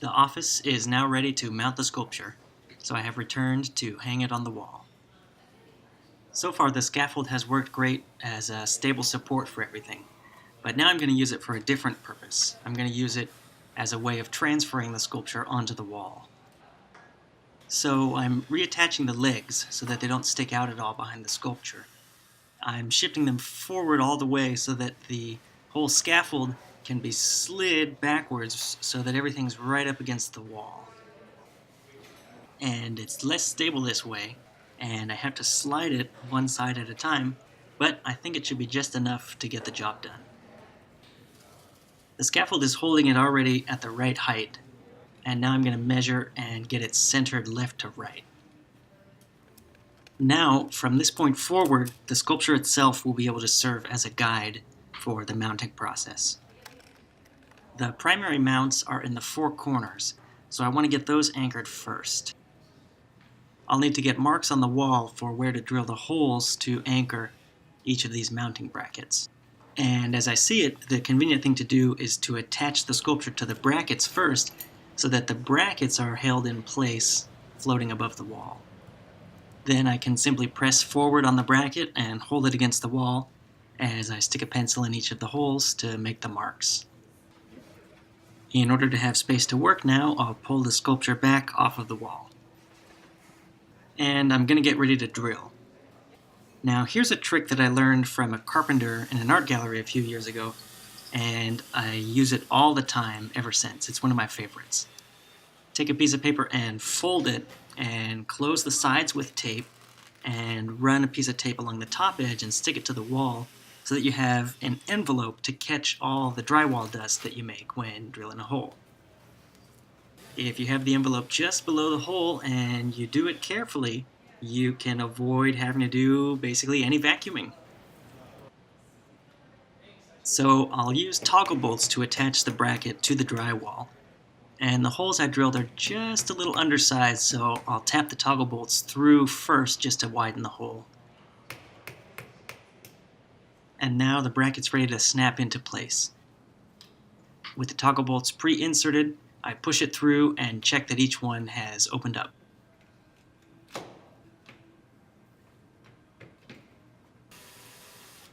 The office is now ready to mount the sculpture, so I have returned to hang it on the wall. So far the scaffold has worked great as a stable support for everything, but now I'm going to use it for a different purpose. I'm going to use it as a way of transferring the sculpture onto the wall. So I'm reattaching the legs so that they don't stick out at all behind the sculpture. I'm shifting them forward all the way so that the whole scaffold can be slid backwards so that everything's right up against the wall. And it's less stable this way, and I have to slide it one side at a time, but I think it should be just enough to get the job done. The scaffold is holding it already at the right height, and now I'm going to measure and get it centered left to right. Now, from this point forward, the sculpture itself will be able to serve as a guide for the mounting process. The primary mounts are in the four corners, so I want to get those anchored first. I'll need to get marks on the wall for where to drill the holes to anchor each of these mounting brackets. And as I see it, the convenient thing to do is to attach the sculpture to the brackets first so that the brackets are held in place floating above the wall. Then I can simply press forward on the bracket and hold it against the wall as I stick a pencil in each of the holes to make the marks. In order to have space to work now, I'll pull the sculpture back off of the wall. And I'm going to get ready to drill. Now here's a trick that I learned from a carpenter in an art gallery a few years ago, and I use it all the time ever since. It's one of my favorites. Take a piece of paper and fold it and close the sides with tape and run a piece of tape along the top edge and stick it to the wall so that you have an envelope to catch all the drywall dust that you make when drilling a hole. If you have the envelope just below the hole and you do it carefully, you can avoid having to do basically any vacuuming. So I'll use toggle bolts to attach the bracket to the drywall. And the holes I drilled are just a little undersized, so I'll tap the toggle bolts through first just to widen the hole. And now the bracket's ready to snap into place. With the toggle bolts pre-inserted, I push it through and check that each one has opened up.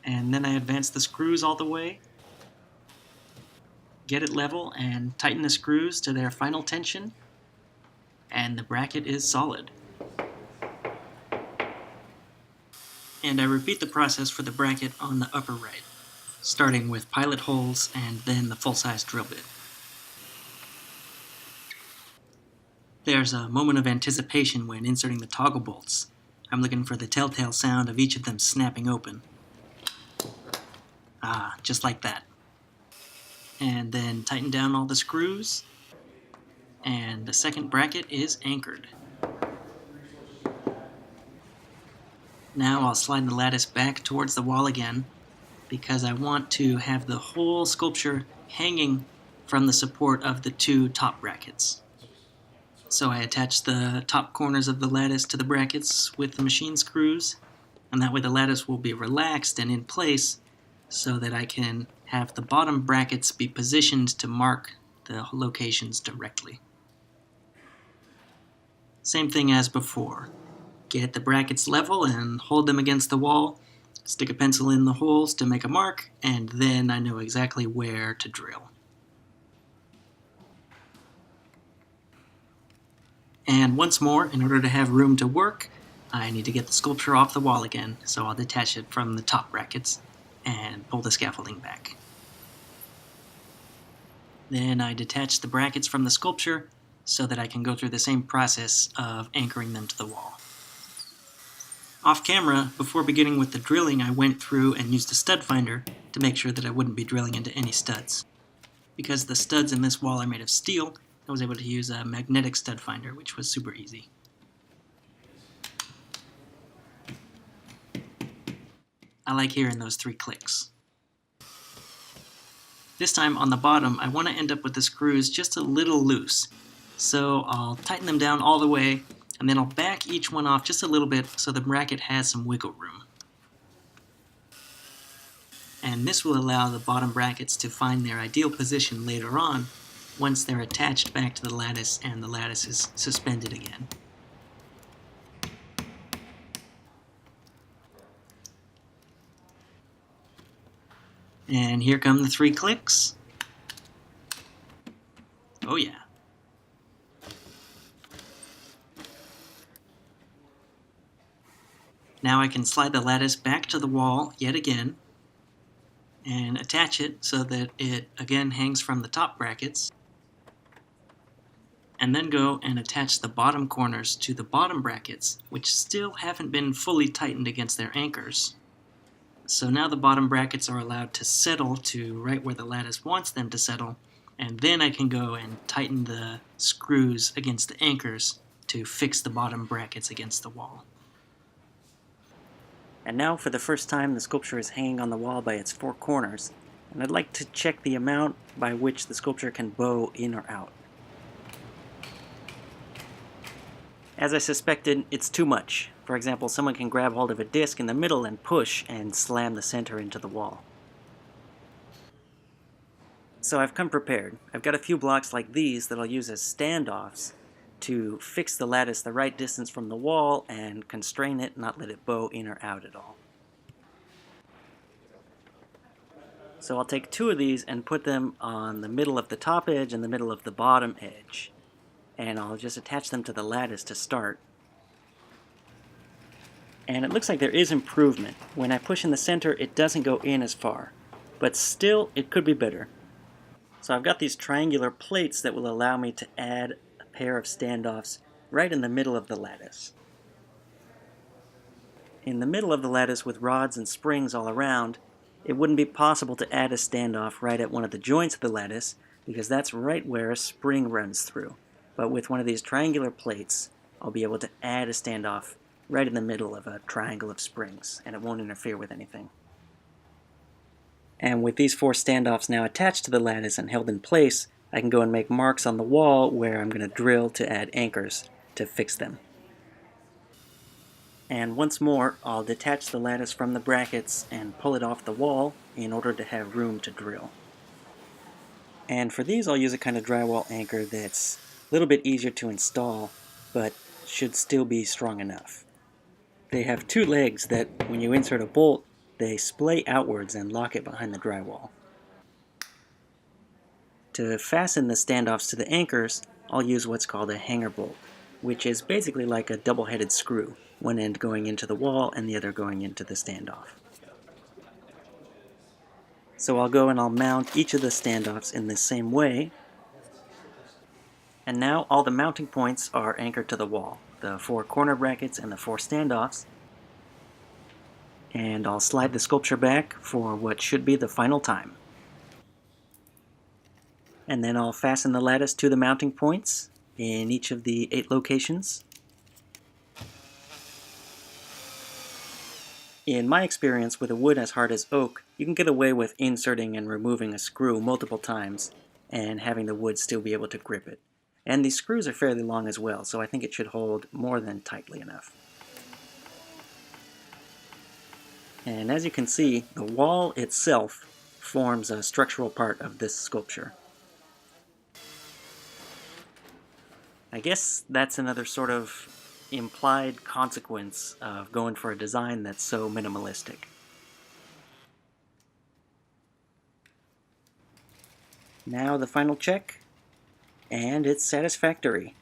And then I advance the screws all the way, get it level, and tighten the screws to their final tension, and the bracket is solid. And I repeat the process for the bracket on the upper right, starting with pilot holes and then the full-size drill bit. There's a moment of anticipation when inserting the toggle bolts. I'm looking for the telltale sound of each of them snapping open. Ah, just like that. And then tighten down all the screws, and the second bracket is anchored. Now I'll slide the lattice back towards the wall again because I want to have the whole sculpture hanging from the support of the two top brackets. So I attach the top corners of the lattice to the brackets with the machine screws, and that way the lattice will be relaxed and in place so that I can have the bottom brackets be positioned to mark the locations directly. Same thing as before. Get the brackets level and hold them against the wall, stick a pencil in the holes to make a mark, and then I know exactly where to drill. And once more, in order to have room to work, I need to get the sculpture off the wall again, so I'll detach it from the top brackets and pull the scaffolding back. Then I detach the brackets from the sculpture so that I can go through the same process of anchoring them to the wall. Off camera, before beginning with the drilling, I went through and used a stud finder to make sure that I wouldn't be drilling into any studs. Because the studs in this wall are made of steel, I was able to use a magnetic stud finder, which was super easy. I like hearing those 3 clicks. This time on the bottom, I want to end up with the screws just a little loose. So I'll tighten them down all the way, and then I'll back each one off just a little bit so the bracket has some wiggle room. And this will allow the bottom brackets to find their ideal position later on once they're attached back to the lattice and the lattice is suspended again. And here come the 3 clicks. Oh yeah. Now I can slide the lattice back to the wall yet again and attach it so that it again hangs from the top brackets, and then go and attach the bottom corners to the bottom brackets, which still haven't been fully tightened against their anchors. So now the bottom brackets are allowed to settle to right where the lattice wants them to settle, and then I can go and tighten the screws against the anchors to fix the bottom brackets against the wall. And now for the first time the sculpture is hanging on the wall by its 4 corners, and I'd like to check the amount by which the sculpture can bow in or out. As I suspected, it's too much. For example, someone can grab hold of a disc in the middle and push and slam the center into the wall. So I've come prepared. I've got a few blocks like these that I'll use as standoffs to fix the lattice the right distance from the wall and constrain it, not let it bow in or out at all. So I'll take 2 of these and put them on the middle of the top edge and the middle of the bottom edge. And I'll just attach them to the lattice to start. And it looks like there is improvement. When I push in the center, it doesn't go in as far. But still, it could be better. So I've got these triangular plates that will allow me to add a pair of standoffs right in the middle of the lattice. In the middle of the lattice with rods and springs all around, it wouldn't be possible to add a standoff right at one of the joints of the lattice because that's right where a spring runs through. But with one of these triangular plates, I'll be able to add a standoff right in the middle of a triangle of springs, and it won't interfere with anything. And with these 4 standoffs now attached to the lattice and held in place, I can go and make marks on the wall where I'm going to drill to add anchors to fix them. And once more, I'll detach the lattice from the brackets and pull it off the wall in order to have room to drill. And for these, I'll use a kind of drywall anchor that's a little bit easier to install, but should still be strong enough. They have 2 legs that, when you insert a bolt, they splay outwards and lock it behind the drywall. To fasten the standoffs to the anchors, I'll use what's called a hanger bolt, which is basically like a double-headed screw, one end going into the wall and the other going into the standoff. So I'll go and I'll mount each of the standoffs in the same way. And now all the mounting points are anchored to the wall, the 4 corner brackets and the 4 standoffs. And I'll slide the sculpture back for what should be the final time. And then I'll fasten the lattice to the mounting points in each of the 8 locations. In my experience with a wood as hard as oak, you can get away with inserting and removing a screw multiple times and having the wood still be able to grip it. And these screws are fairly long as well, so I think it should hold more than tightly enough. And as you can see, the wall itself forms a structural part of this sculpture. I guess that's another sort of implied consequence of going for a design that's so minimalistic. Now the final check, and it's satisfactory.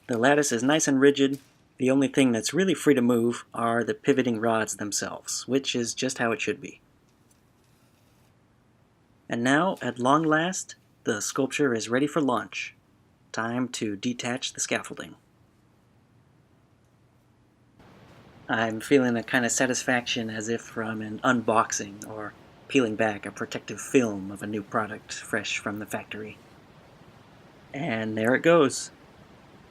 The lattice is nice and rigid. The only thing that's really free to move are the pivoting rods themselves, which is just how it should be. And now, at long last, the sculpture is ready for launch. Time to detach the scaffolding. I'm feeling a kind of satisfaction as if from an unboxing or peeling back a protective film of a new product fresh from the factory. And there it goes.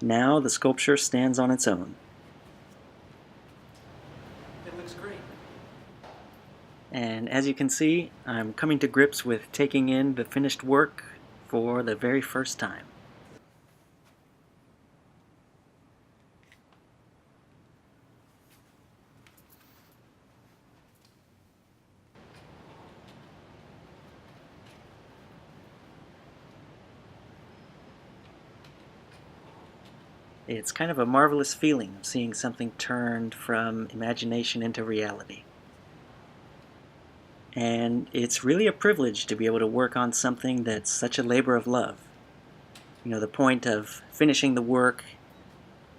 Now the sculpture stands on its own. It looks great. And as you can see, I'm coming to grips with taking in the finished work for the very first time. It's kind of a marvelous feeling of seeing something turned from imagination into reality. And it's really a privilege to be able to work on something that's such a labor of love. The point of finishing the work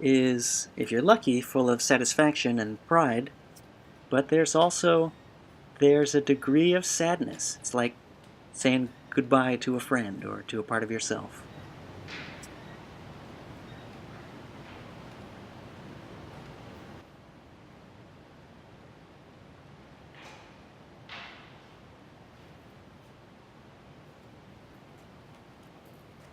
is, if you're lucky, full of satisfaction and pride, but there's a degree of sadness. It's like saying goodbye to a friend or to a part of yourself.